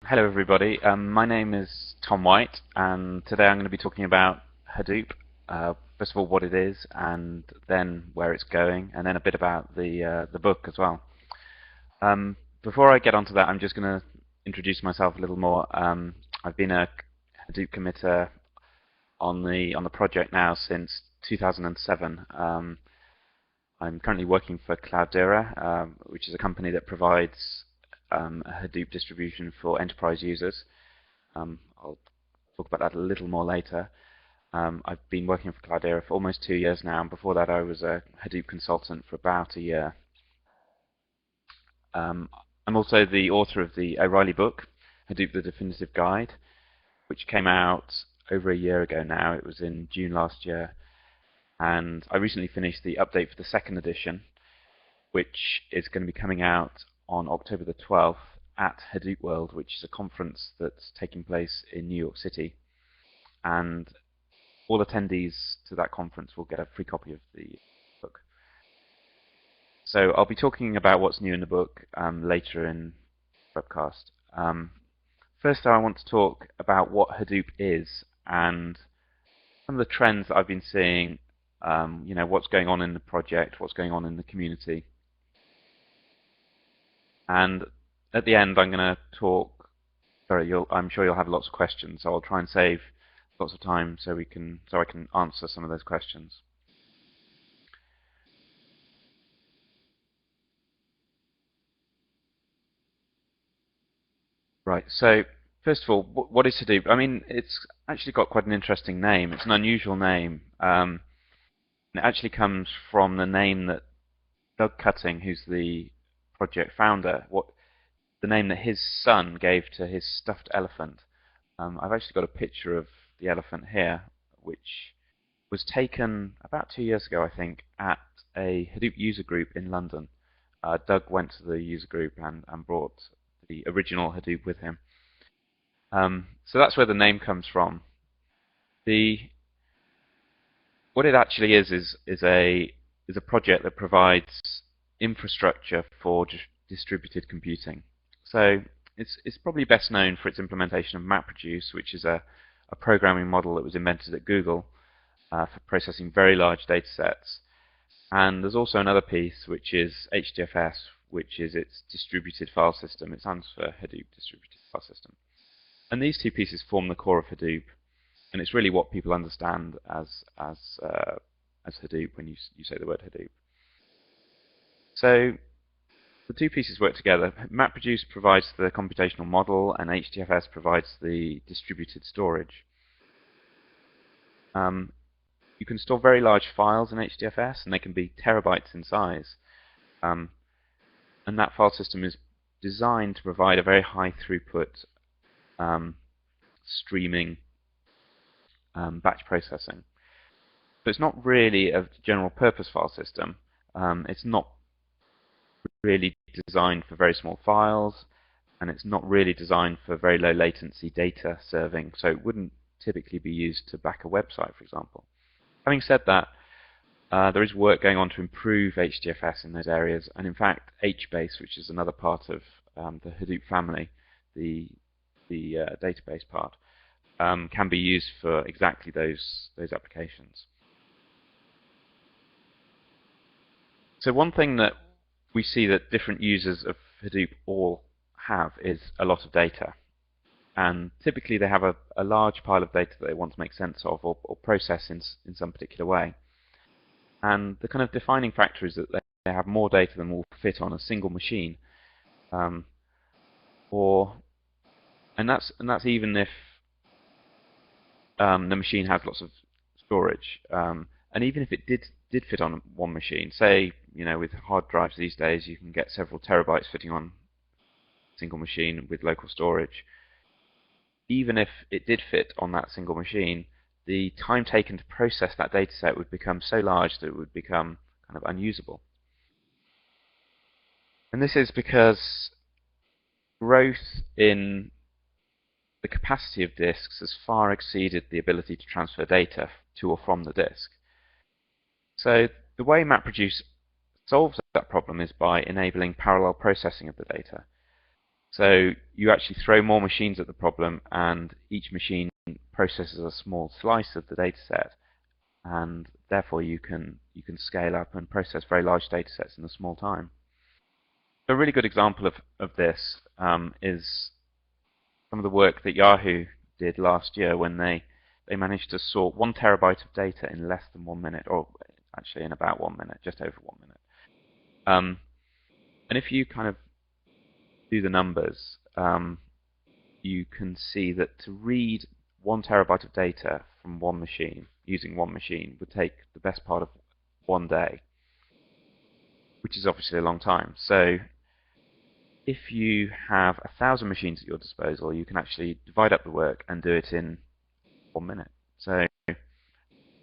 Hello everybody, my name is Tom White and today I'm going to be talking about Hadoop. First of all what it is and then where it's going and then a bit about the book as well. Before I get onto that I'm just going to introduce myself a little more. I've been a Hadoop committer on the project now since 2007. I'm currently working for Cloudera, which is a company that provides a Hadoop distribution for enterprise users. I'll talk about that a little more later. I've been working for Cloudera for almost 2 years now, and before that I was a Hadoop consultant for about a year. I'm also the author of the O'Reilly book, Hadoop the Definitive Guide, which came out over a year ago now. It was in June last year. And I recently finished the update for the second edition, which is going to be coming out on October the 12th at Hadoop World, which is a conference that's taking place in New York City. And all attendees to that conference will get a free copy of the book. So I'll be talking about what's new in the book later in the webcast. First, I want to talk about what Hadoop is and some of the trends that I've been seeing. What's going on in the project, what's going on in the community. And at the end, I'm going to talk. I'm sure you'll have lots of questions, so I'll try and save lots of time so I can answer some of those questions. Right. So first of all, what is Hadoop? I mean, it's actually got quite an interesting name. It's an unusual name. It actually comes from the name that Doug Cutting, who's the project founder, the name that his son gave to his stuffed elephant. I've actually got a picture of the elephant here, which was taken about 2 years ago, I think, at a Hadoop user group in London. Doug went to the user group and brought the original Hadoop with him. So that's where the name comes from. What it actually is a project that provides infrastructure for distributed computing. So it's probably best known for its implementation of MapReduce, which is a programming model that was invented at Google for processing very large data sets. And there's also another piece, which is HDFS, which is its distributed file system. It stands for Hadoop Distributed File System. And these two pieces form the core of Hadoop. And it's really what people understand as Hadoop when you say the word Hadoop. So the two pieces work together. MapReduce provides the computational model, and HDFS provides the distributed storage. You can store very large files in HDFS, and they can be terabytes in size. And that file system is designed to provide a very high throughput streaming batch processing. So it's not really a general purpose file system. It's not really designed for very small files, and it's not really designed for very low latency data serving, so it wouldn't typically be used to back a website, for example. Having said that, there is work going on to improve HDFS in those areas, and in fact HBase, which is another part of the Hadoop family, the database part, can be used for exactly those applications. So one thing that we see that different users of Hadoop all have is a lot of data. And typically they have a large pile of data that they want to make sense of or process in some particular way. And the kind of defining factor is that they have more data than will fit on a single machine. And that's even if the machine has lots of storage. And even if it did fit on one machine, say, with hard drives these days, you can get several terabytes fitting on a single machine with local storage. Even if it did fit on that single machine, the time taken to process that data set would become so large that it would become kind of unusable. And this is because growth in the capacity of disks has far exceeded the ability to transfer data to or from the disk. So the way MapReduce solves that problem is by enabling parallel processing of the data. So you actually throw more machines at the problem, and each machine processes a small slice of the data set, and therefore you can scale up and process very large data sets in a small time. A really good example of this is some of the work that Yahoo did last year when they managed to sort 1 terabyte of data in less than 1 minute, or actually in about 1 minute, just over 1 minute. And if you kind of do the numbers, you can see that to read 1 terabyte of data from one machine, using one machine, would take the best part of 1 day, which is obviously a long time. So if you have 1,000 machines at your disposal, you can actually divide up the work and do it in 1 minute. So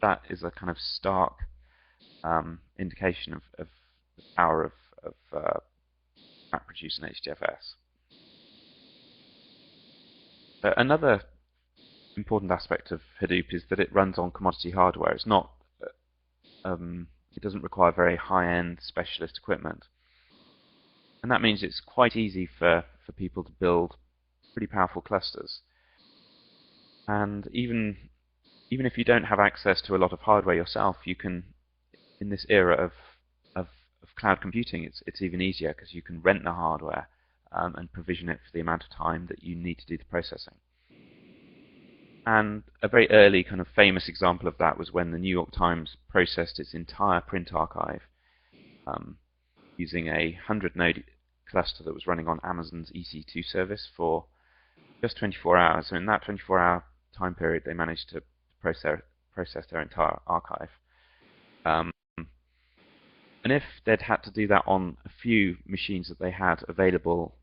that is a kind of stark indication of the power of MapReduce and HDFS. Another important aspect of Hadoop is that it runs on commodity hardware. It's not, it doesn't require very high-end specialist equipment. And that means it's quite easy for people to build pretty powerful clusters. And even if you don't have access to a lot of hardware yourself, you can, in this era of cloud computing, it's even easier because you can rent the hardware and provision it for the amount of time that you need to do the processing. And a very early kind of famous example of that was when the New York Times processed its entire print archive using a 100-node cluster that was running on Amazon's EC2 service for just 24 hours. So in that 24-hour time period, they managed to process their entire archive. And if they'd had to do that on a few machines that they had available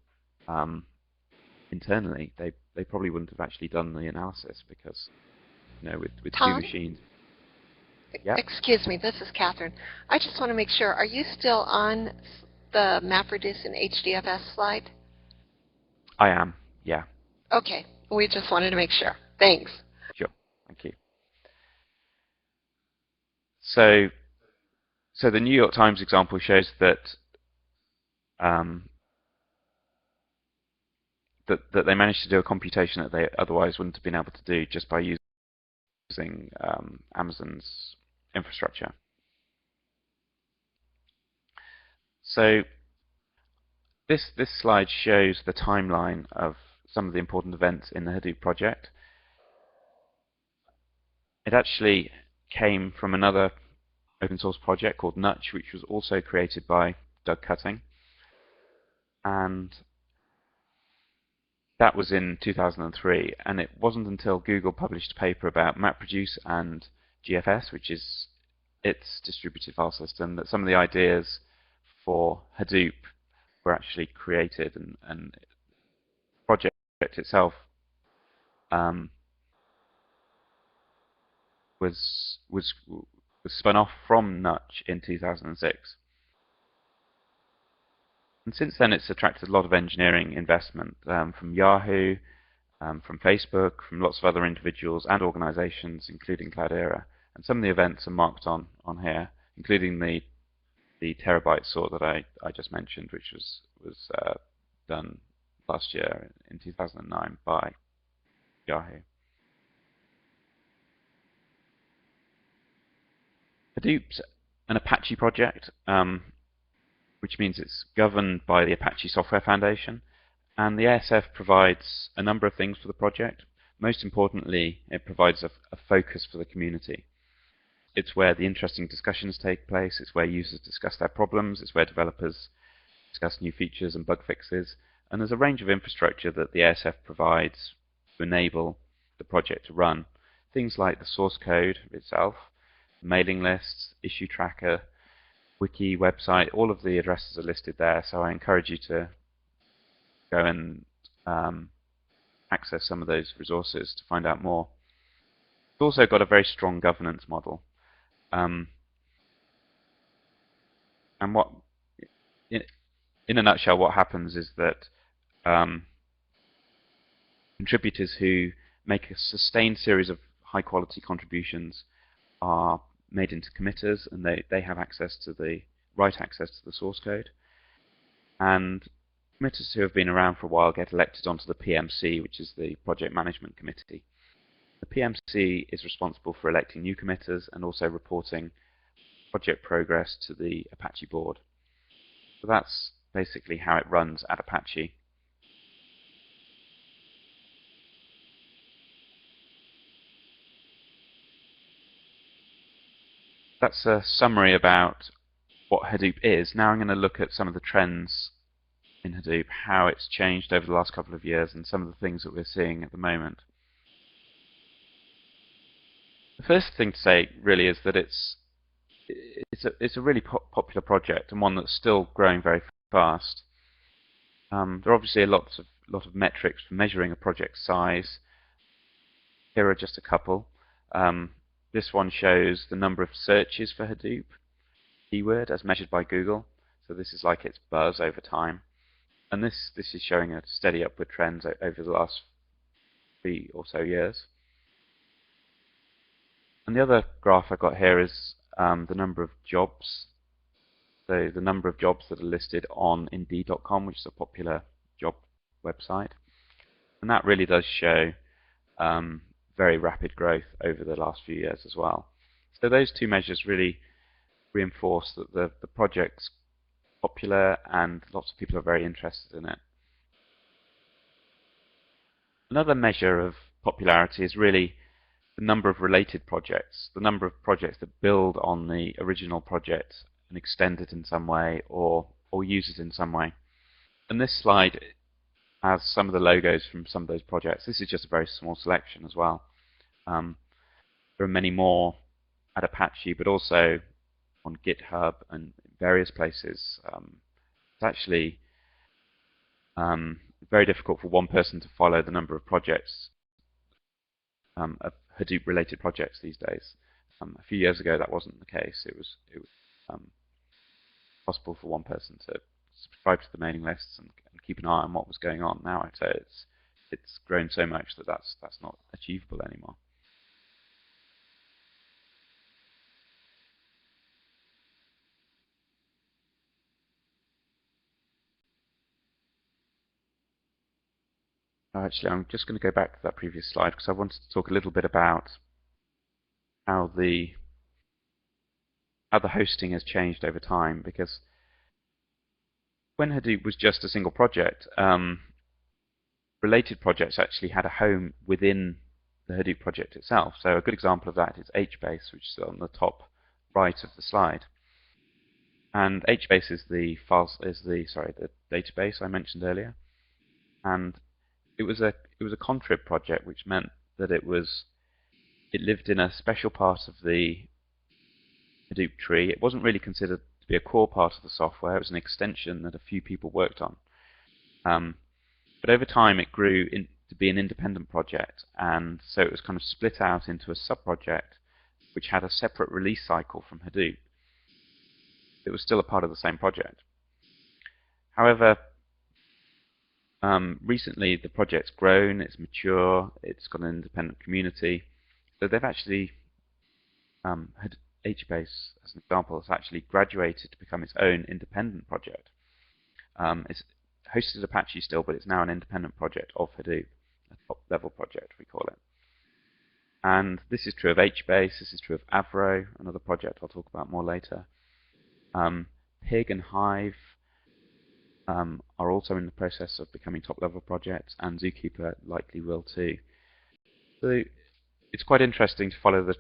internally, they probably wouldn't have actually done the analysis because, with Tom? 2 machines. Yeah. Excuse me, this is Catherine. I just want to make sure, are you still on the MapReduce and HDFS slide? I am, yeah. Okay, we just wanted to make sure. Thanks. Sure, thank you. So the New York Times example shows that that they managed to do a computation that they otherwise wouldn't have been able to do just by using Amazon's infrastructure. So this slide shows the timeline of some of the important events in the Hadoop project. It actually came from another open source project called Nutch, which was also created by Doug Cutting. And that was in 2003, and it wasn't until Google published a paper about MapReduce and GFS, which is its distributed file system, that some of the ideas for Hadoop were actually created, and the project itself was spun off from Nutch in 2006. And since then, it's attracted a lot of engineering investment from Yahoo, from Facebook, from lots of other individuals and organizations, including Cloudera. And some of the events are marked on here, including the terabyte sort that I just mentioned, which was done last year in 2009 by Yahoo. Hadoop's an Apache project, which means it's governed by the Apache Software Foundation. And the ASF provides a number of things for the project. Most importantly, it provides a focus for the community. It's where the interesting discussions take place. It's where users discuss their problems. It's where developers discuss new features and bug fixes. And there's a range of infrastructure that the ASF provides to enable the project to run. Things like the source code itself, mailing lists, issue tracker, wiki, website, all of the addresses are listed there, so I encourage you to go and access some of those resources to find out more. It's also got a very strong governance model. And what, in a nutshell, what happens is that contributors who make a sustained series of high-quality contributions are made into committers, and they have access to the source code. And committers who have been around for a while get elected onto the PMC, which is the Project Management Committee. The PMC is responsible for electing new committers and also reporting project progress to the Apache board. So that's basically how it runs at Apache. That's a summary about what Hadoop is. Now I'm going to look at some of the trends in Hadoop, how it's changed over the last couple of years, and some of the things that we're seeing at the moment. The first thing to say really is that it's a really popular project and one that's still growing very fast. There are obviously a lot of metrics for measuring a project size. Here are just a couple. This one shows the number of searches for Hadoop keyword as measured by Google. So this is like its buzz over time. And this is showing a steady upward trend over the last 3 or so years. And the other graph I've got here is the number of jobs. So the number of jobs that are listed on Indeed.com, which is a popular job website. And that really does show very rapid growth over the last few years as well. So those two measures really reinforce that the project's popular and lots of people are very interested in it. Another measure of popularity is really the number of related projects, the number of projects that build on the original project and extend it in some way or use it in some way. And this slide has some of the logos from some of those projects. This is just a very small selection as well. There are many more at Apache, but also on GitHub and various places. It's actually very difficult for one person to follow the number of projects, of Hadoop-related projects these days. A few years ago, that wasn't the case. It was possible for one person to subscribe to the mailing lists and keep an eye on what was going on. Now I'd say it's grown so much that that's not achievable anymore. Actually, I'm just going to go back to that previous slide because I wanted to talk a little bit about how the hosting has changed over time. Because when Hadoop was just a single project, related projects actually had a home within the Hadoop project itself. So a good example of that is HBase, which is on the top right of the slide. And HBase is the database I mentioned earlier. And it was a contrib project, which meant that it lived in a special part of the Hadoop tree. It wasn't really considered to be a core part of the software. It was an extension that a few people worked on. But over time, it grew to be an independent project, and so it was kind of split out into a sub-project which had a separate release cycle from Hadoop. It was still a part of the same project. However, recently the project's grown, it's mature, it's got an independent community. So they've actually had HBase, as an example, has actually graduated to become its own independent project. It's hosted Apache still, but it's now an independent project of Hadoop, a top-level project, we call it. And this is true of HBase, this is true of Avro, another project I'll talk about more later. Pig and Hive are also in the process of becoming top-level projects, and Zookeeper likely will too. So it's quite interesting to follow the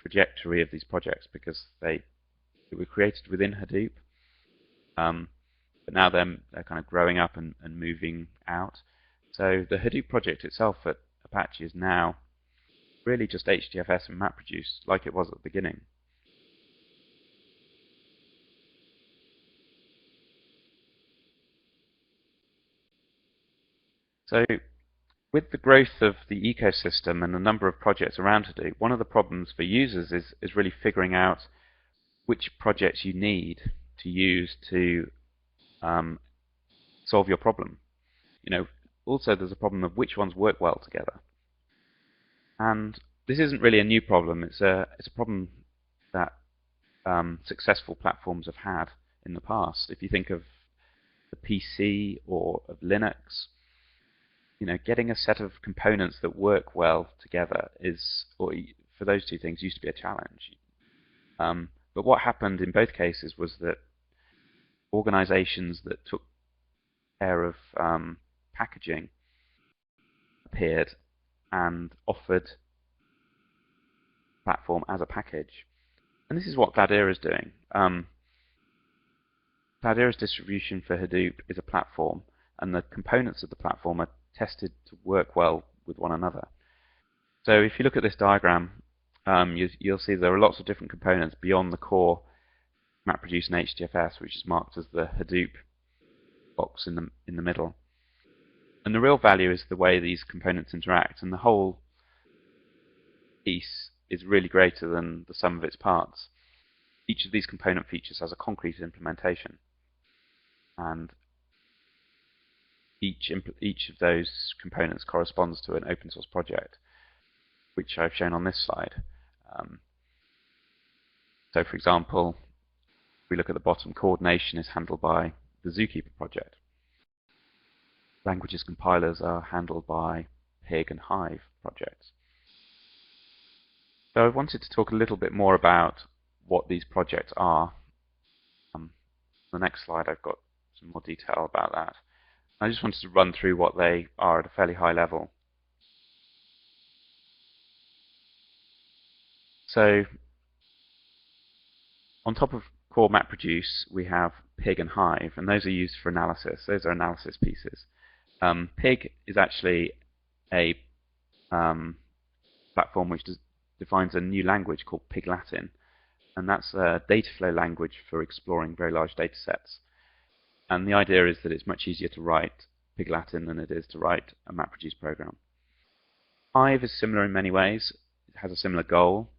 trajectory of these projects because they were created within Hadoop, but now they're kind of growing up and moving out. So the Hadoop project itself at Apache is now really just HDFS and MapReduce like it was at the beginning. So with the growth of the ecosystem and the number of projects around Hadoop, one of the problems for users is really figuring out which projects you need to use to solve your problem. Also there's a problem of which ones work well together. And this isn't really a new problem. It's a problem that successful platforms have had in the past. If you think of the PC or of Linux, getting a set of components that work well together for those two things, used to be a challenge. But what happened in both cases was that organizations that took care of packaging appeared and offered platform as a package. And this is what Cloudera is doing. Cloudera's distribution for Hadoop is a platform, and the components of the platform are tested to work well with one another. So if you look at this diagram, you'll see there are lots of different components beyond the core MapReduce and HDFS, which is marked as the Hadoop box in the middle. And the real value is the way these components interact, and the whole piece is really greater than the sum of its parts. Each of these component features has a concrete implementation, and each of those components corresponds to an open source project, which I've shown on this slide. So for example, if we look at the bottom, coordination is handled by the Zookeeper project. Languages compilers are handled by Pig and Hive projects. So I wanted to talk a little bit more about what these projects are. The next slide, I've got some more detail about that. I just wanted to run through what they are at a fairly high level. So on top of core MapReduce, we have Pig and Hive, and those are used for analysis. Those are analysis pieces. Pig is actually a platform which defines a new language called Pig Latin, and that's a data flow language for exploring very large data sets. And the idea is that it's much easier to write Pig Latin than it is to write a MapReduce program. Hive is similar in many ways. It has a similar goal.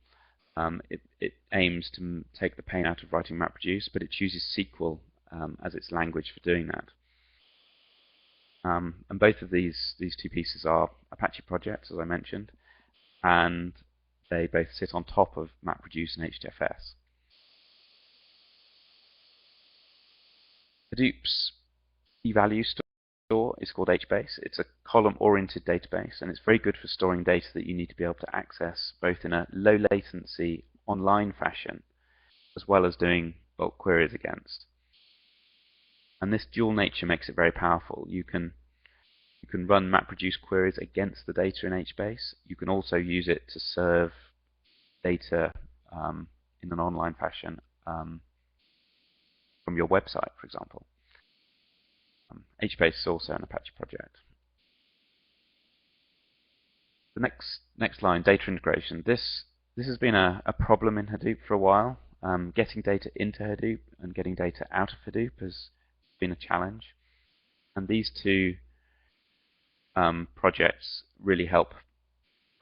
It aims to take the pain out of writing MapReduce, but it chooses SQL as its language for doing that. And both of these two pieces are Apache projects, as I mentioned, and they both sit on top of MapReduce and HDFS. Hadoop's key value store is called HBase. It's a column-oriented database, and it's very good for storing data that you need to be able to access both in a low latency online fashion, as well as doing bulk queries against. And this dual nature makes it very powerful. You can run MapReduce queries against the data in HBase. You can also use it to serve data in an online fashion from your website, for example. HBase is also an Apache project. The next line, data integration. This has been a problem in Hadoop for a while. Getting data into Hadoop and getting data out of Hadoop has been a challenge. And these two projects really help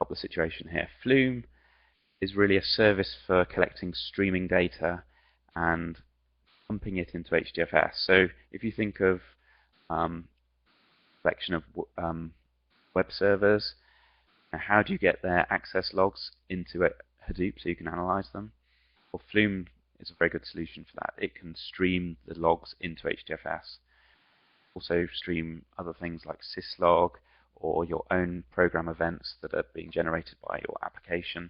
the situation here. Flume is really a service for collecting streaming data and pumping it into HDFS. So if you think of a collection of web servers, how do you get their access logs into Hadoop so you can analyze them? Well, Flume is a very good solution for that. It can stream the logs into HDFS. Also stream other things like syslog or your own program events that are being generated by your application.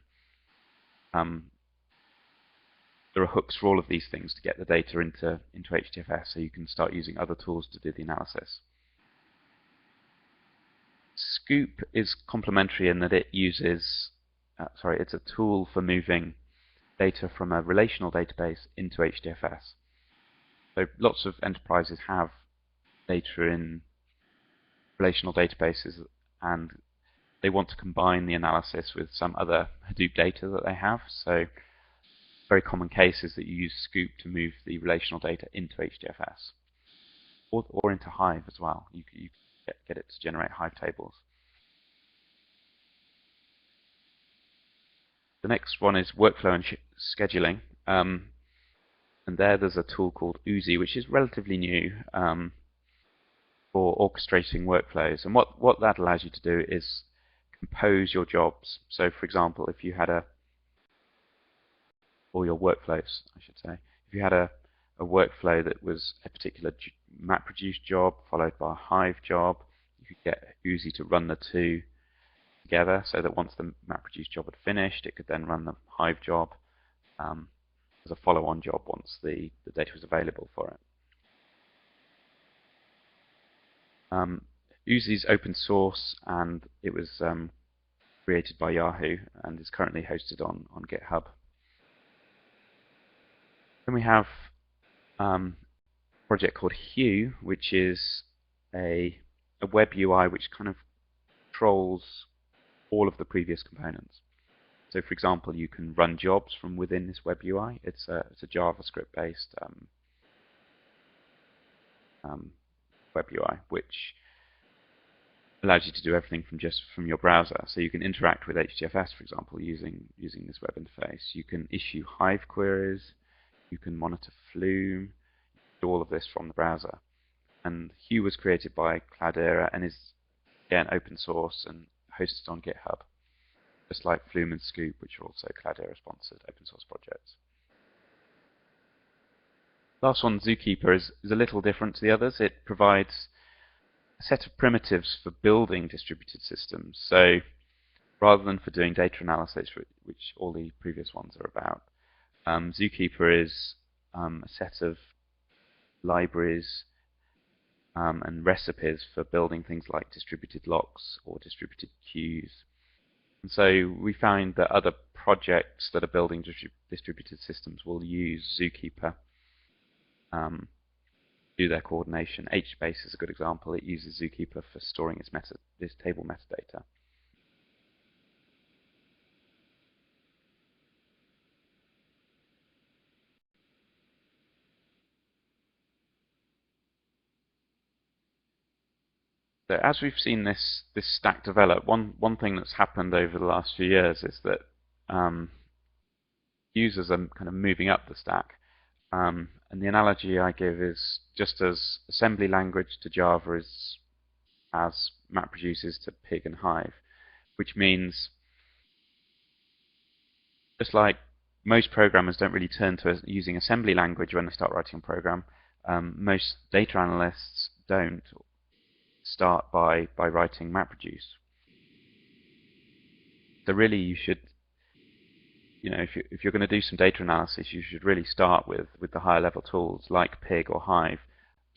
There are hooks for all of these things to get the data into HDFS, so you can start using other tools to do the analysis. Scoop is complementary in that it uses, it's a tool for moving data from a relational database into HDFS. So lots of enterprises have data in relational databases, and they want to combine the analysis with some other Hadoop data that they have. So very common case is that you use Scoop to move the relational data into HDFS or into Hive as well. You get it to generate Hive tables. The next one is workflow and scheduling. And there's a tool called Oozie, which is relatively new for orchestrating workflows. And what that allows you to do is compose your jobs. So for example, if you had or your workflows, I should say. If you had a a workflow that was a particular MapReduce job followed by a Hive job. You could get Oozie to run the two together so that once the MapReduce job had finished, it could then run the Hive job as a follow-on job once the data was available for it. Oozie's open source, and it was created by Yahoo and is currently hosted on GitHub. Then we have a project called Hue, which is a web UI which kind of controls all of the previous components. So, for example, you can run jobs from within this web UI. It's a JavaScript-based web UI, which allows you to do everything from your browser. So you can interact with HDFS, for example, using this web interface. You can issue Hive queries. You can monitor Flume. Do all of this from the browser. And Hue was created by Cloudera and is, again, open source and hosted on GitHub, just like Flume and Scoop, which are also Cloudera-sponsored open source projects. Last one, Zookeeper, is a little different to the others. It provides a set of primitives for building distributed systems. So rather than for doing data analysis, which all the previous ones are about, Zookeeper is a set of libraries and recipes for building things like distributed locks or distributed queues. And so we found that other projects that are building distributed systems will use Zookeeper to do their coordination. HBase is a good example. It uses Zookeeper for storing its table metadata. So as we've seen this stack develop, one thing that's happened over the last few years is that users are kind of moving up the stack. And the analogy I give is just as assembly language to Java is as MapReduce is to Pig and Hive, which means just like most programmers don't really turn to using assembly language when they start writing a program, most data analysts don't start by writing MapReduce. So really you should, if you're going to do some data analysis, you should really start with the higher level tools like Pig or Hive,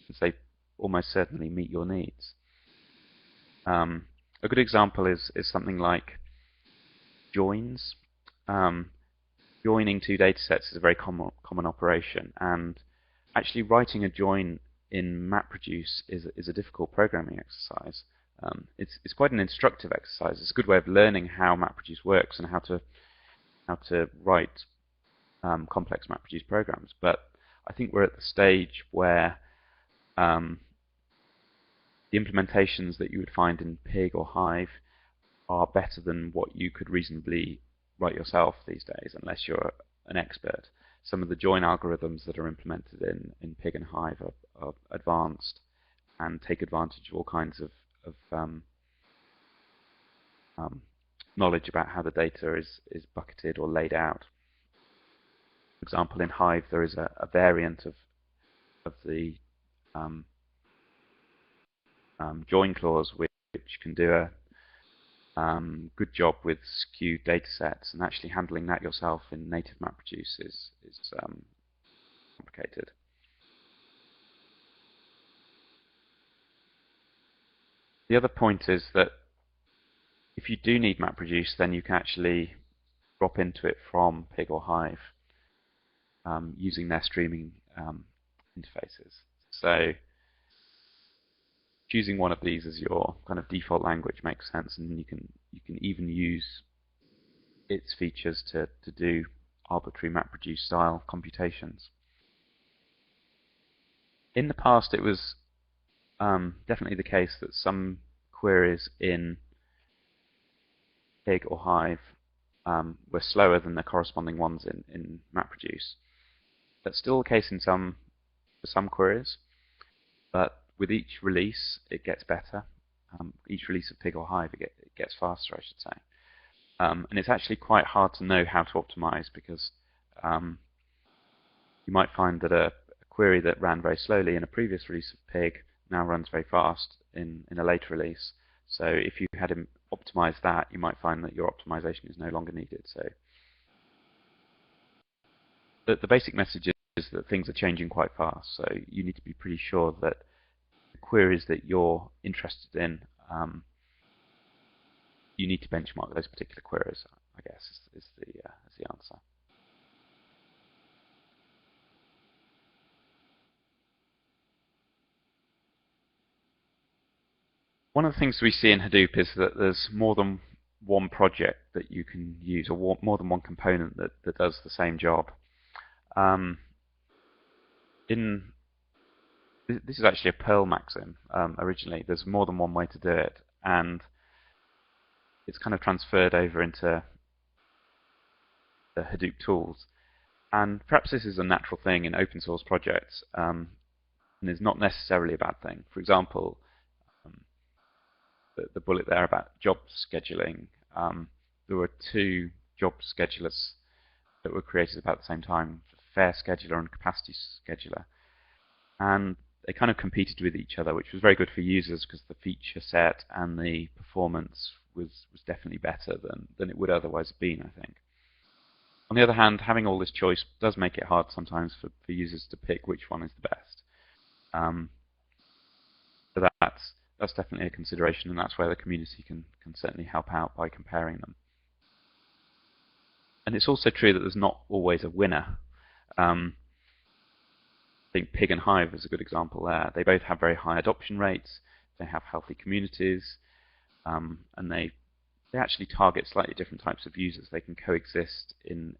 since they almost certainly meet your needs. A good example is something like joins. Joining two datasets is a very common operation, and actually writing a join in MapReduce is a difficult programming exercise. It's quite an instructive exercise. It's a good way of learning how MapReduce works and how to write complex MapReduce programs. But I think we're at the stage where the implementations that you would find in Pig or Hive are better than what you could reasonably write yourself these days, unless you're an expert. Some of the join algorithms that are implemented in Pig and Hive are advanced and take advantage of all kinds of knowledge about how the data is bucketed or laid out. For example, in Hive there is a variant of the join clause which can do a good job with skewed datasets, and actually handling that yourself in native MapReduce is complicated. The other point is that if you do need MapReduce, then you can actually drop into it from Pig or Hive using their streaming interfaces. So choosing one of these as your kind of default language makes sense, and you can even use its features to do arbitrary MapReduce style computations. In the past, it was definitely the case that some queries in Pig or Hive were slower than the corresponding ones in MapReduce. That's still the case for some queries, but with each release it gets better. Each release of Pig or Hive it gets faster, I should say. And it's actually quite hard to know how to optimize, because you might find that a query that ran very slowly in a previous release of Pig now runs very fast in a later release. So if you had optimized that, you might find that your optimization is no longer needed. So the basic message is that things are changing quite fast. So you need to be pretty sure that the queries that you're interested in, you need to benchmark those particular queries, I guess, is the answer. One of the things we see in Hadoop is that there's more than one project that you can use, or more than one component that does the same job. This is actually a Perl maxim originally. There's more than one way to do it, and it's kind of transferred over into the Hadoop tools. And perhaps this is a natural thing in open source projects, and is not necessarily a bad thing. For example, the bullet there about job scheduling, there were two job schedulers that were created about the same time, Fair Scheduler and Capacity Scheduler. And they kind of competed with each other, which was very good for users because the feature set and the performance was definitely better than it would otherwise have been, I think. On the other hand, having all this choice does make it hard sometimes for users to pick which one is the best. So that's definitely a consideration, and that's where the community can certainly help out by comparing them. And it's also true that there's not always a winner. I think Pig and Hive is a good example there. They both have very high adoption rates, they have healthy communities, and they actually target slightly different types of users. They can coexist in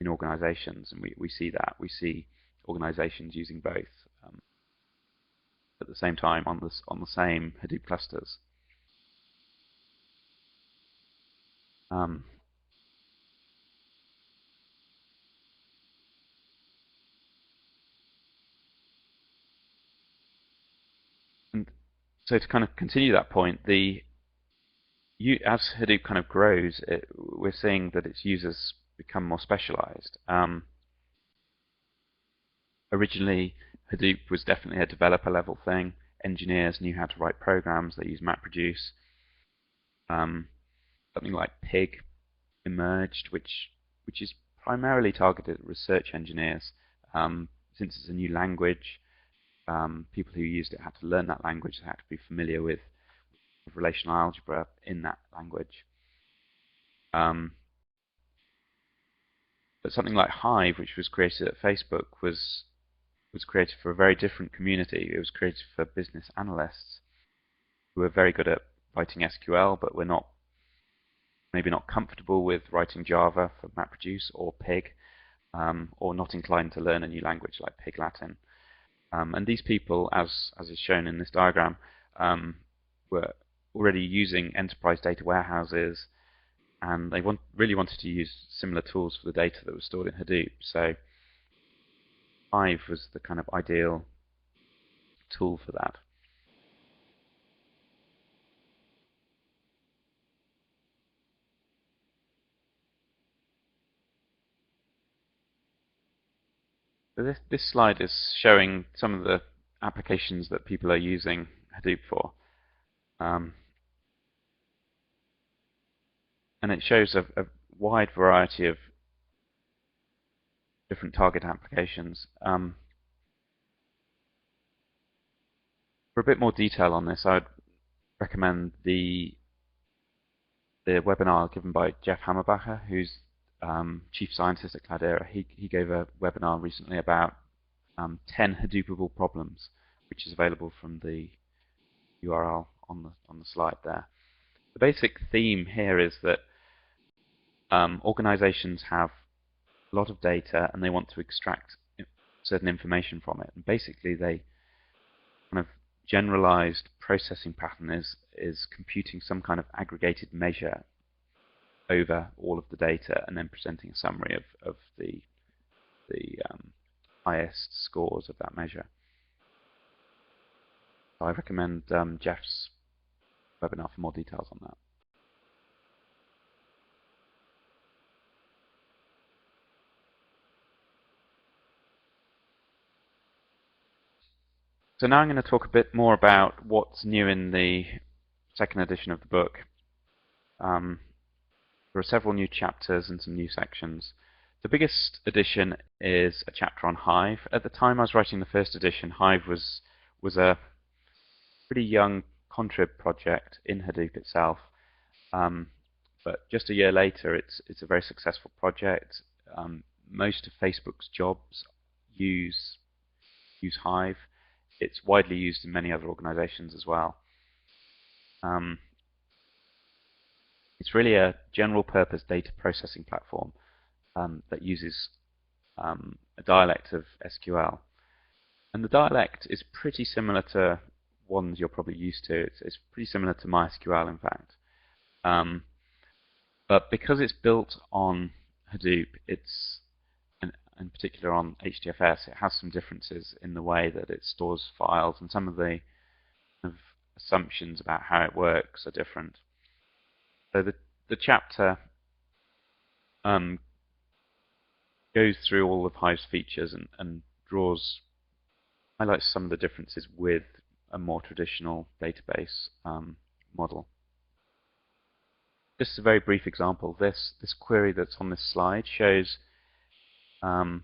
organizations, and we see that. We see organizations using both at the same time on the same Hadoop clusters. And so to kind of continue that point, as Hadoop kind of grows, we're seeing that its users become more specialized. Originally, Hadoop was definitely a developer level thing. Engineers knew how to write programs. They used MapReduce. Something like Pig emerged, which is primarily targeted at research engineers. Since it's a new language, people who used it had to learn that language. They had to be familiar with relational algebra in that language. But something like Hive, which was created at Facebook, was created for a very different community. It was created for business analysts who were very good at writing SQL, but were maybe not comfortable with writing Java for MapReduce or Pig, or not inclined to learn a new language like Pig Latin. And these people, as is shown in this diagram, were already using enterprise data warehouses, and they really wanted to use similar tools for the data that was stored in Hadoop. So Hive was the kind of ideal tool for that. So this slide is showing some of the applications that people are using Hadoop for. And it shows a wide variety of different target applications. For a bit more detail on this, I would recommend the webinar given by Jeff Hammerbacher, who's chief scientist at Cloudera. He gave a webinar recently about 10 Hadoopable problems, which is available from the URL on the slide there. The basic theme here is that organizations have a lot of data and they want to extract certain information from it. And basically, they kind of generalized processing pattern is computing some kind of aggregated measure over all of the data and then presenting a summary of the highest scores of that measure. So I recommend Jeff's webinar for more details on that. So now I'm going to talk a bit more about what's new in the second edition of the book. There are several new chapters and some new sections. The biggest addition is a chapter on Hive. At the time I was writing the first edition, Hive was a pretty young contrib project in Hadoop itself. But just a year later, it's a very successful project. Most of Facebook's jobs use Hive. It's widely used in many other organizations as well. It's really a general-purpose data processing platform that uses a dialect of SQL. And the dialect is pretty similar to ones you're probably used to. It's pretty similar to MySQL, in fact. But because it's built on Hadoop, in particular on HDFS, it has some differences in the way that it stores files, and some of the assumptions about how it works are different. So the chapter goes through all of Hive's features and highlights some of the differences with a more traditional database model. Just a very brief example. This query that's on this slide shows. Sorry,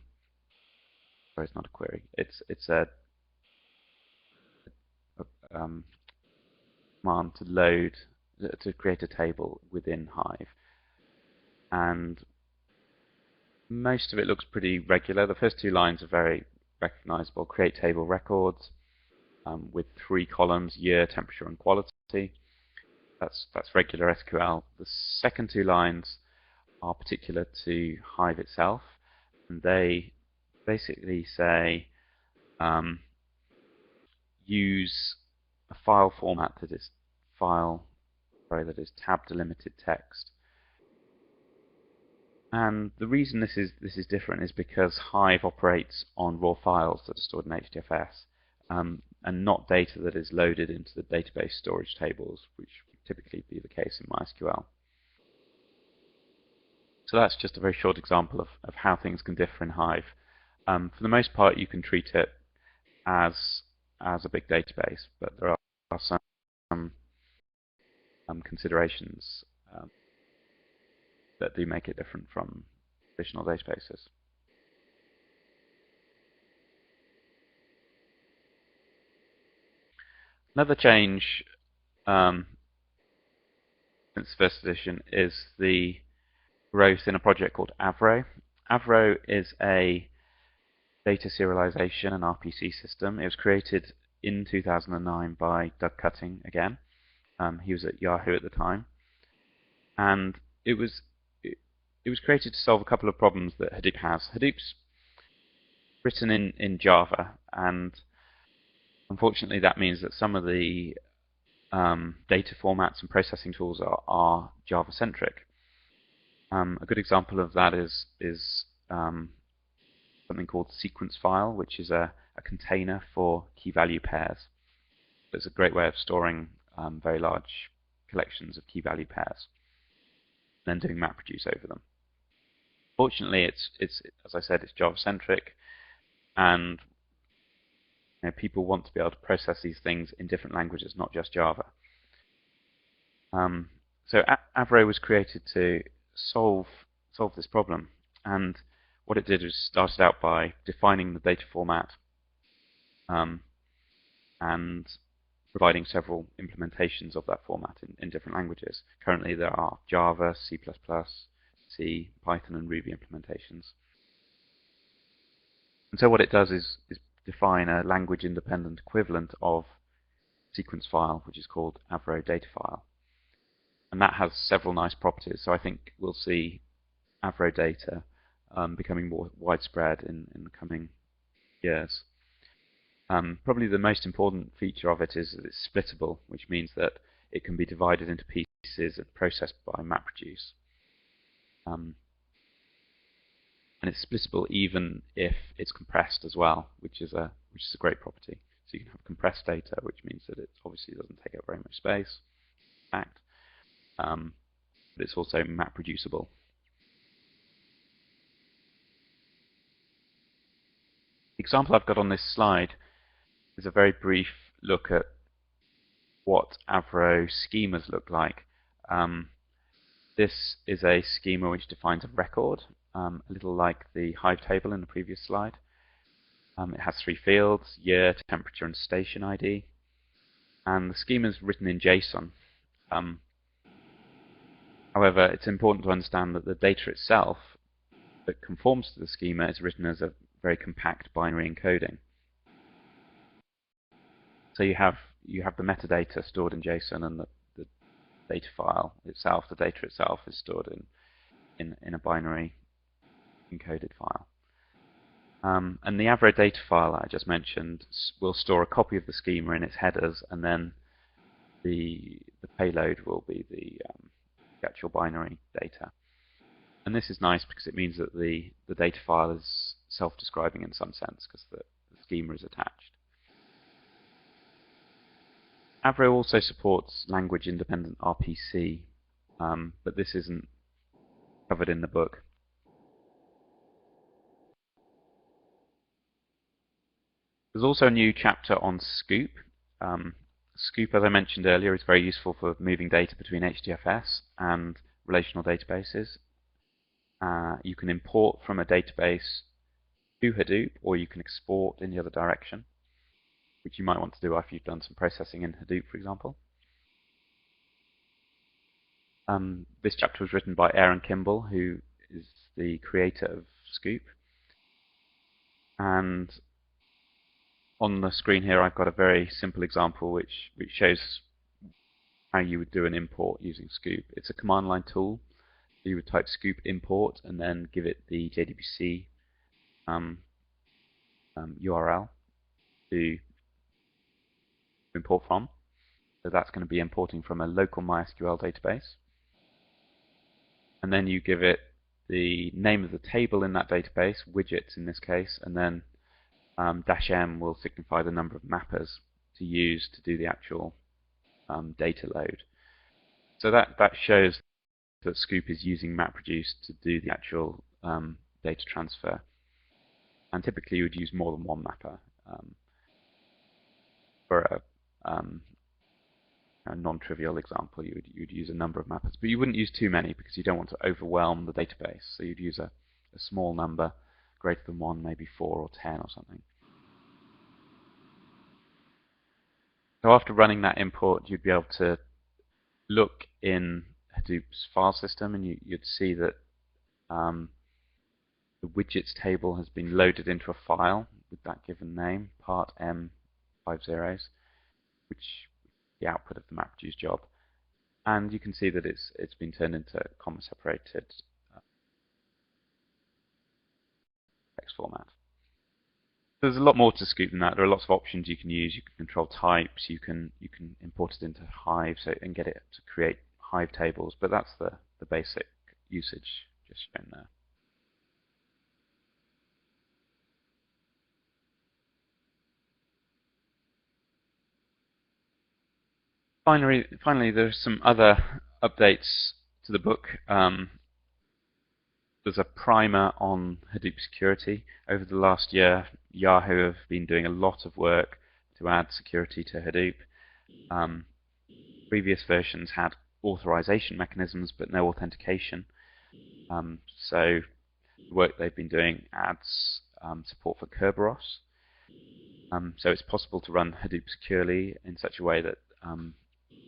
it's not a query. It's a command to create a table within Hive, and most of it looks pretty regular. The first two lines are very recognizable. Create table records with 3 columns: year, temperature, and quality. That's regular SQL. The second 2 lines are particular to Hive itself, and they basically say use a file format that is tab delimited text. And the reason this is different is because Hive operates on raw files that are stored in HDFS, and not data that is loaded into the database storage tables, which would typically be the case in MySQL. So that's just a very short example of how things can differ in Hive. For the most part, you can treat it as a big database, but there are some considerations that do make it different from traditional databases. Another change since first edition is the growth in a project called Avro. Avro is a data serialization and RPC system. It was created in 2009 by Doug Cutting again. He was at Yahoo at the time, and it was created to solve a couple of problems that Hadoop has. Hadoop's written in Java, and unfortunately that means that some of the data formats and processing tools are Java-centric. A good example of that is something called sequence file, which is a container for key-value pairs. It's a great way of storing very large collections of key-value pairs, then doing MapReduce over them. Fortunately, it's as I said, it's Java-centric, and people want to be able to process these things in different languages, not just Java. So Avro was created to solve this problem, and what it did was started out by defining the data format and providing several implementations of that format in different languages. Currently there are Java, C++, C, Python, and Ruby implementations. And so what it does is define a language-independent equivalent of sequence file, which is called Avro data file. And that has several nice properties, so I think we'll see Avro data becoming more widespread in the coming years. Probably the most important feature of it is that it's splittable, which means that it can be divided into pieces and processed by MapReduce. And it's splittable even if it's compressed as well, which is a great property. So you can have compressed data, which means that it obviously doesn't take up very much space, in fact, but it's also MapReducible. The example I've got on this slide is a very brief look at what Avro schemas look like. This is a schema which defines a record, a little like the Hive table in the previous slide. It has 3 fields: year, temperature, and station ID. And the schema is written in JSON. However, it's important to understand that the data itself that conforms to the schema is written as a very compact binary encoding. So you have the metadata stored in JSON, and the data file itself, the data itself, is stored in a binary encoded file. And the Avro data file I just mentioned will store a copy of the schema in its headers, and then the payload will be the actual binary data. And this is nice because it means that the data file is self-describing in some sense, because the schema is attached. Avro also supports language-independent RPC, but this isn't covered in the book. There's also a new chapter on Scoop. Scoop, as I mentioned earlier, is very useful for moving data between HDFS and relational databases. You can import from a database to Hadoop, or you can export in the other direction, which you might want to do after you've done some processing in Hadoop, for example. This chapter was written by Aaron Kimball, who is the creator of Scoop. And on the screen here, I've got a very simple example which shows how you would do an import using Scoop. It's a command line tool. You would type Scoop import and then give it the JDBC URL to import from. So that's going to be importing from a local MySQL database. And then you give it the name of the table in that database, widgets in this case, and then -m will signify the number of mappers to use to do the actual data load. So that shows that Scoop is using MapReduce to do the actual data transfer. And typically you would use more than one mapper for a non-trivial example. You'd use a number of mappers, but you wouldn't use too many because you don't want to overwhelm the database. So you'd use a small number, greater than 1, maybe 4 or 10 or something. So after running that import, you'd be able to look in Hadoop's file system, and you'd see that the widgets table has been loaded into a file with that given name, part M50, which is the output of the MapReduce job. And you can see that it's been turned into comma-separated text format. There's a lot more to Scoop than that. There are lots of options you can use. You can control types. You can import it into Hive and get it to create Hive tables. But that's the basic usage just shown there. Finally, there's some other updates to the book. There's a primer on Hadoop security. Over the last year, Yahoo have been doing a lot of work to add security to Hadoop. Previous versions had authorization mechanisms but no authentication. So the work they've been doing adds support for Kerberos. So it's possible to run Hadoop securely in such a way that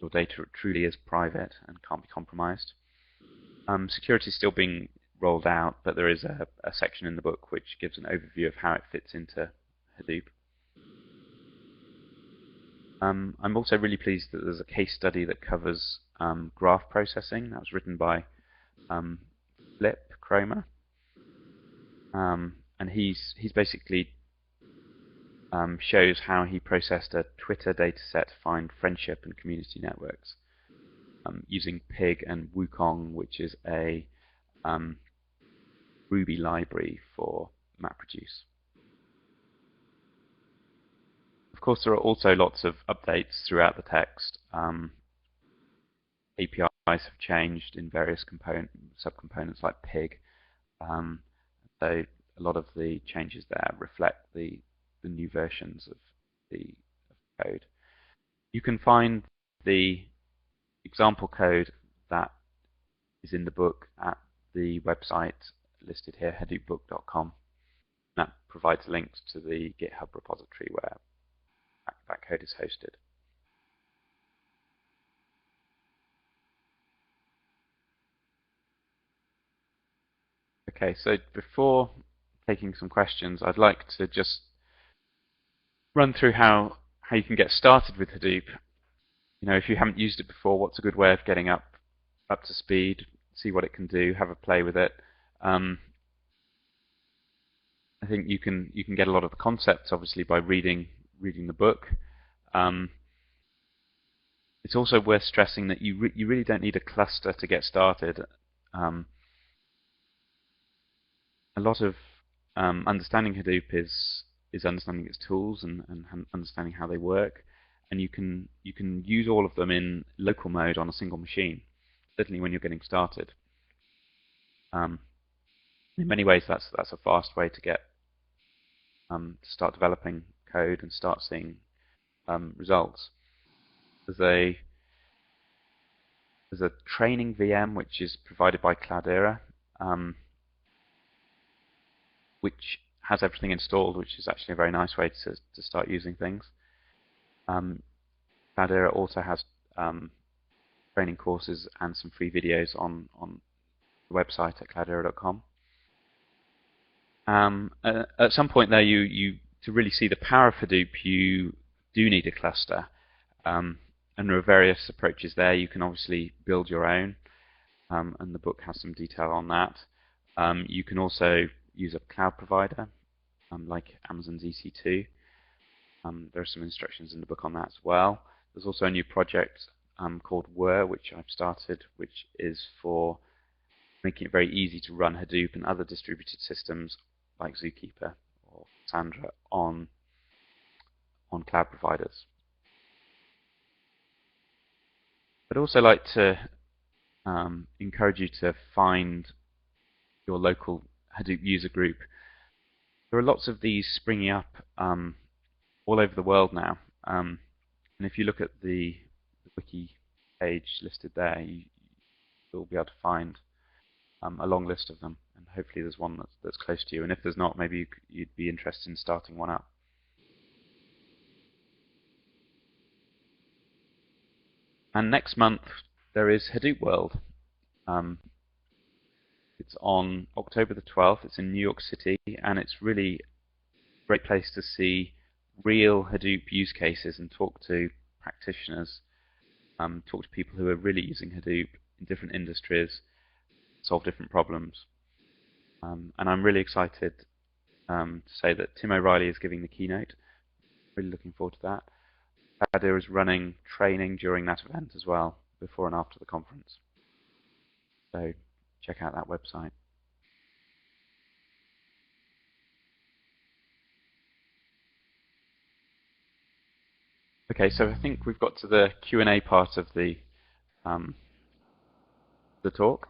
your data truly is private and can't be compromised. Security is still being rolled out, but there is a section in the book which gives an overview of how it fits into Hadoop. I'm also really pleased that there's a case study that covers graph processing. That was written by Flip Cromer, and he's basically shows how he processed a Twitter dataset to find friendship and community networks using Pig and Wukong, which is a Ruby library for MapReduce. Of course, there are also lots of updates throughout the text. APIs have changed in various subcomponents like Pig. So a lot of the changes there reflect the new versions of the code. You can find the example code that is in the book at the website listed here, hadoopbook.com. That provides links to the GitHub repository where that code is hosted. Okay, so before taking some questions, I'd like to just run through how you can get started with Hadoop. If you haven't used it before, what's a good way of getting up to speed, see what it can do, have a play with it. I think you can get a lot of the concepts obviously by reading the book. It's also worth stressing that you really don't need a cluster to get started. A lot of understanding Hadoop is understanding its tools and understanding how they work, and you can use all of them in local mode on a single machine, certainly when you're getting started. In many ways, that's a fast way to get to start developing code and start seeing results. There's a training VM which is provided by Cloudera, which has everything installed, which is actually a very nice way to start using things. Cloudera also has training courses and some free videos on the website at cloudera.com. At some point there, to really see the power of Hadoop, you do need a cluster. And there are various approaches there. You can obviously build your own, and the book has some detail on that. You can also use a cloud provider, like Amazon's EC2. There are some instructions in the book on that as well. There's also a new project called Whir, which I've started, which is for making it very easy to run Hadoop and other distributed systems like Zookeeper or Cassandra on cloud providers. I'd also like to encourage you to find your local Hadoop user group. There are lots of these springing up all over the world now, and if you look at the wiki page listed there, you'll be able to find a long list of them, and hopefully there's one that's close to you, and if there's not, maybe you'd be interested in starting one up. And next month there is Hadoop World. It's on October the 12th. It's in New York City, and it's really a great place to see real Hadoop use cases and talk to practitioners, talk to people who are really using Hadoop in different industries, solve different problems. And I'm really excited to say that Tim O'Reilly is giving the keynote. Really looking forward to that. Cloudera is running training during that event as well, before and after the conference. So check out that website. Okay, so I think we've got to the Q&A part of the talk.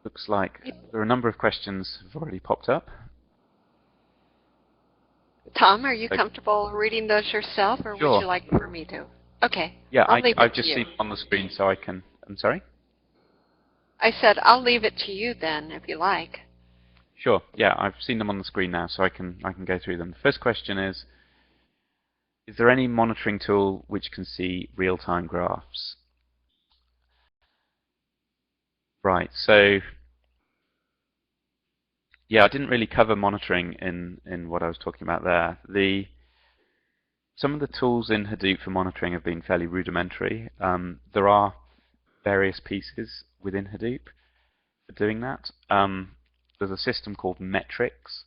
Looks like there are a number of questions have already popped up. Tom, are you comfortable reading those yourself, or Sure. would you like for me to? Okay. Yeah, I've just seen on the screen, so I can. I'm sorry? I said I'll leave it to you then, if you like. Sure. Yeah, I've seen them on the screen now, so I can go through them. The first question is there any monitoring tool which can see real-time graphs? Right. So yeah, I didn't really cover monitoring in what I was talking about there. Some of the tools in Hadoop for monitoring have been fairly rudimentary. There are various pieces within Hadoop for doing that. There's a system called Metrics,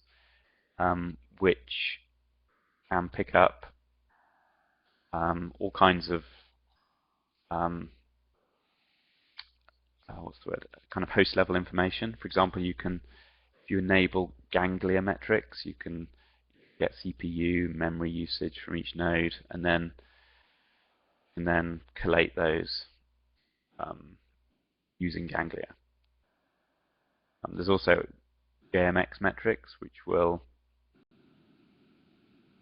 which can pick up all kinds of what's the word? Kind of host level information. For example, if you enable Ganglia metrics, you can get CPU, memory usage from each node, and then collate those using Ganglia. There's also JMX metrics, which will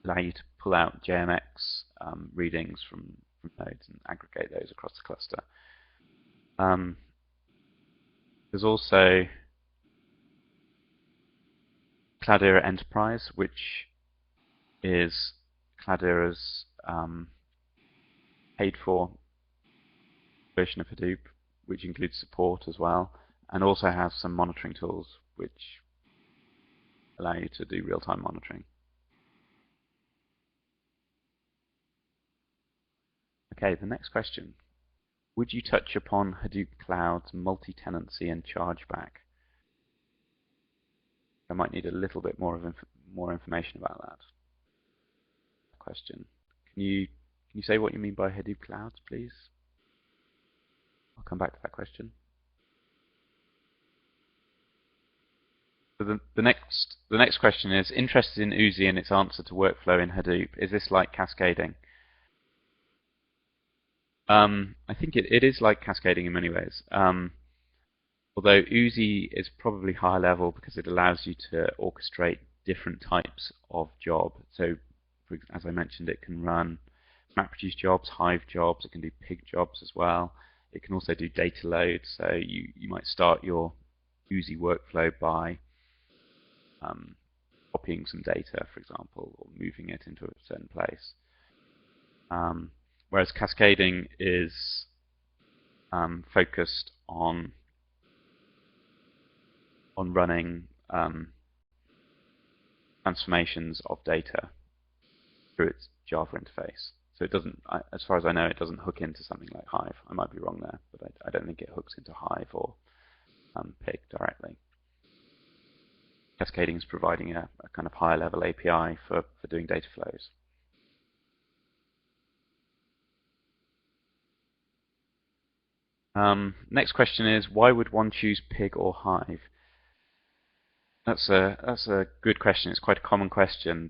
allow you to pull out JMX readings from nodes and aggregate those across the cluster. There's also Cloudera Enterprise, which is Cloudera's paid-for version of Hadoop, which includes support as well, and also has some monitoring tools which allow you to do real-time monitoring. Okay, the next question. Would you touch upon Hadoop Cloud's multi-tenancy and chargeback? I might need a little bit more information about that question. Can you say what you mean by Hadoop Clouds, please? I'll come back to that question. So the next question is, interested in Oozie and its answer to workflow in Hadoop. Is this like cascading? I think it is like cascading in many ways. Although Oozie is probably higher level because it allows you to orchestrate different types of job. So, as I mentioned, it can run MapReduce jobs, Hive jobs, it can do Pig jobs as well. It can also do data load. So you might start your Oozie workflow by copying some data, for example, or moving it into a certain place. Whereas cascading is focused on running transformations of data through its Java interface. So it doesn't, as far as I know, it doesn't hook into something like Hive. I might be wrong there, but I don't think it hooks into Hive or Pig directly. Cascading is providing a kind of higher level API for doing data flows. Next question is, why would one choose Pig or Hive? That's a good question. It's quite a common question.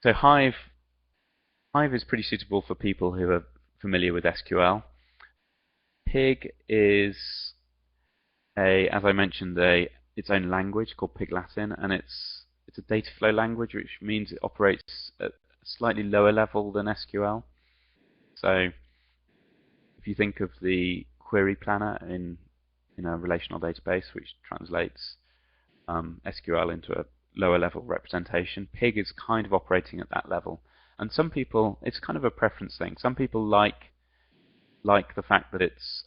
So Hive is pretty suitable for people who are familiar with SQL. Pig is as I mentioned, its own language called Pig Latin, and it's a data flow language, which means it operates at a slightly lower level than SQL. So if you think of the query planner in a relational database, which translates SQL into a lower level representation, Pig is kind of operating at that level. And some people, it's kind of a preference thing. Some people like the fact that it's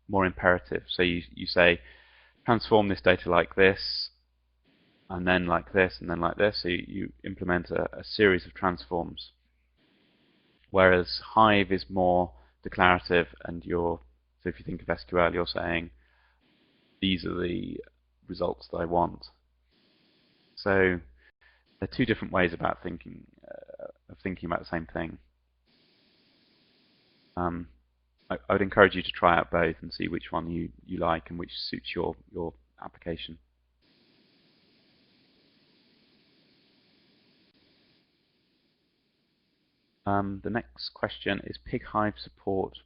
more imperative. So you say, transform this data like this, and then like this, and then like this. So you implement a series of transforms. Whereas Hive is more declarative, and so if you think of SQL, you're saying, these are the results that I want. So there are two different ways about thinking about the same thing. I would encourage you to try out both and see which one you like and which suits your application. The next question is Pig Hive support.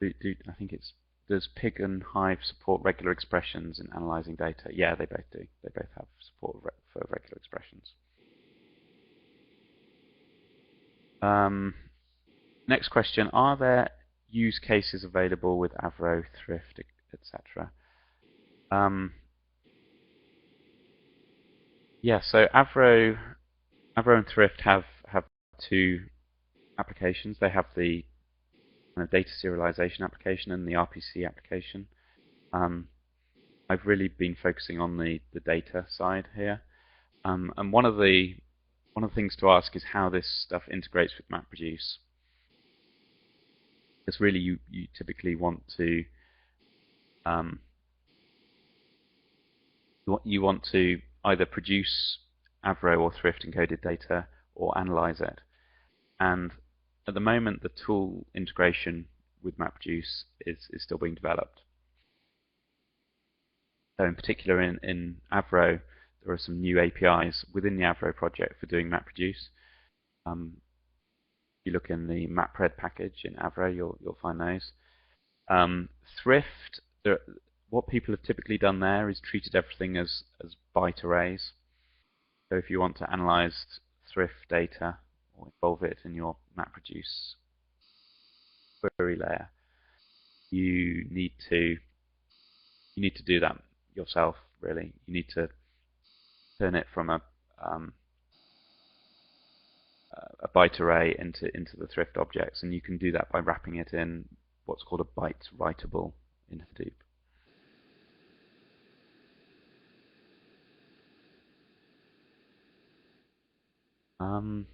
I think does Pig and Hive support regular expressions in analyzing data? Yeah, they both do. They both have support for regular expressions. Next question, are there use cases available with Avro, Thrift, etc.? Yeah, so Avro and Thrift have two applications. They have the data serialization application and the RPC application. I've really been focusing on the data side here. And one of the things to ask is how this stuff integrates with MapReduce. Because really you typically want to either produce Avro or Thrift encoded data or analyze it. And at the moment, the tool integration with MapReduce is still being developed. So in particular in Avro, there are some new APIs within the Avro project for doing MapReduce. If you look in the MapRed package in Avro, you'll find those. Thrift, what people have typically done there is treated everything as byte arrays. So if you want to analyze Thrift data or involve it in your MapReduce query layer, you need to do that yourself. Really, you need to turn it from a byte array into the Thrift objects, and you can do that by wrapping it in what's called a byte writable in Hadoop.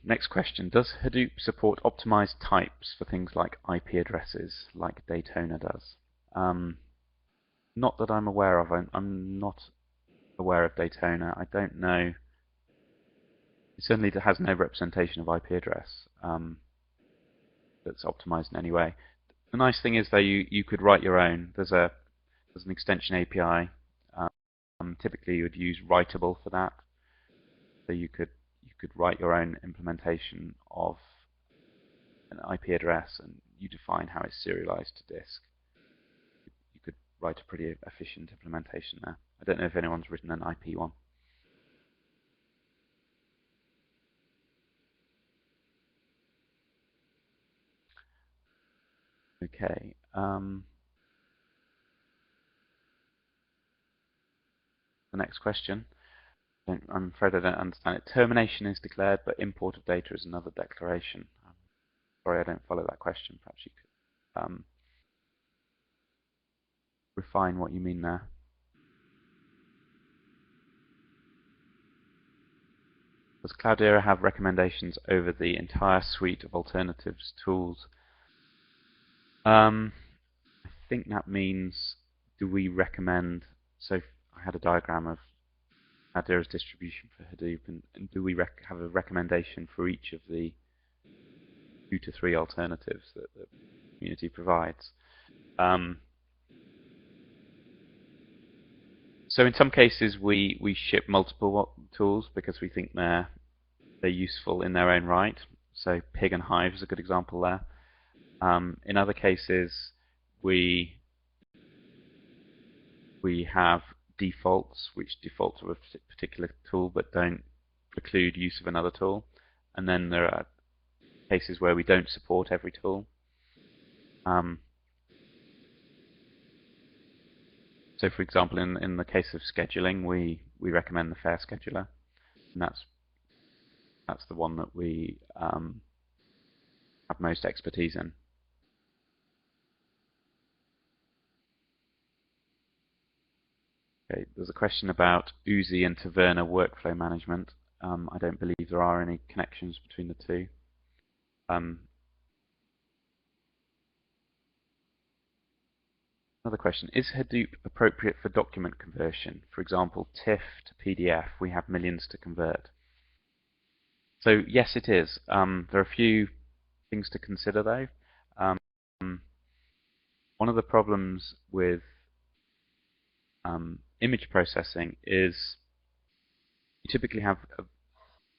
Next question. Does Hadoop support optimized types for things like IP addresses, like Daytona does? Not that I'm aware of. I'm not aware of Daytona. I don't know. It certainly has no representation of IP address that's optimized in any way. The nice thing is, though, you could write your own. There's an extension API. Typically, you would use Writable for that. So you could write your own implementation of an IP address, and you define how it's serialized to disk. You could write a pretty efficient implementation there. I don't know if anyone's written an IP one. Okay. The next question. I'm afraid I don't understand it. Termination is declared, but import of data is another declaration. Sorry, I don't follow that question. Perhaps you could refine what you mean there. Does Cloudera have recommendations over the entire suite of alternatives tools? I think that means, do we recommend, so I had a diagram of Cloudera's distribution for Hadoop, and do we have a recommendation for each of the 2 to 3 alternatives that the community provides? So in some cases we ship multiple tools because we think they're useful in their own right. So Pig and Hive is a good example there. In other cases, we have defaults which default to a particular tool but don't preclude use of another tool. And then there are cases where we don't support every tool. So for example, in the case of scheduling, we recommend the FAIR scheduler, and that's the one that we have most expertise in. Okay, there's a question about Oozie and Taverna workflow management. I don't believe there are any connections between the two. Another question, is Hadoop appropriate for document conversion? For example, TIFF to PDF, we have millions to convert. So yes, it is. There are a few things to consider though. One of the problems with image processing is you typically have a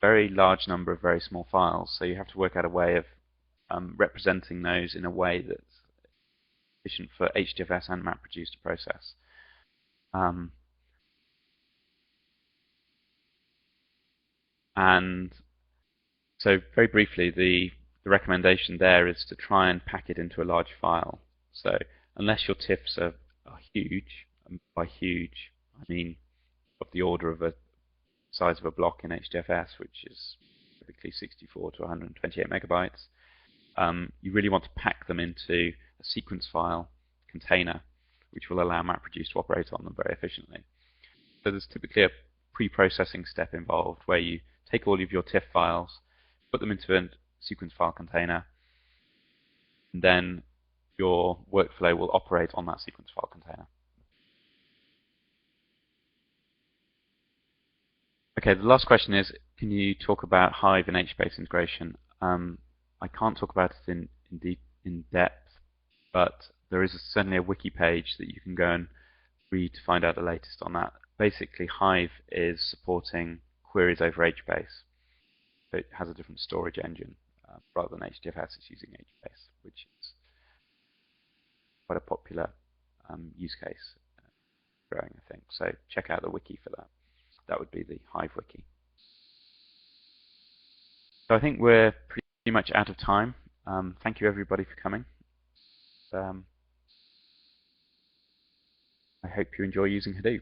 very large number of very small files, so you have to work out a way of representing those in a way that's efficient for HDFS and MapReduce to process. And so very briefly, the recommendation there is to try and pack it into a large file. So unless your TIFFs are huge, and by huge I mean of the order of a size of a block in HDFS, which is typically 64 to 128 megabytes, you really want to pack them into a sequence file container, which will allow MapReduce to operate on them very efficiently. So there's typically a pre-processing step involved where you take all of your TIFF files, put them into a sequence file container, and then your workflow will operate on that sequence file container. Okay, the last question is, can you talk about Hive and HBase integration? I can't talk about it in depth, but there is certainly a wiki page that you can go and read to find out the latest on that. Basically, Hive is supporting queries over HBase. So it has a different storage engine. Rather than HDFS, it's using HBase, which is quite a popular use case, growing, I think. So check out the wiki for that. That would be the Hive wiki. So I think we're pretty much out of time. Thank you everybody for coming. I hope you enjoy using Hadoop.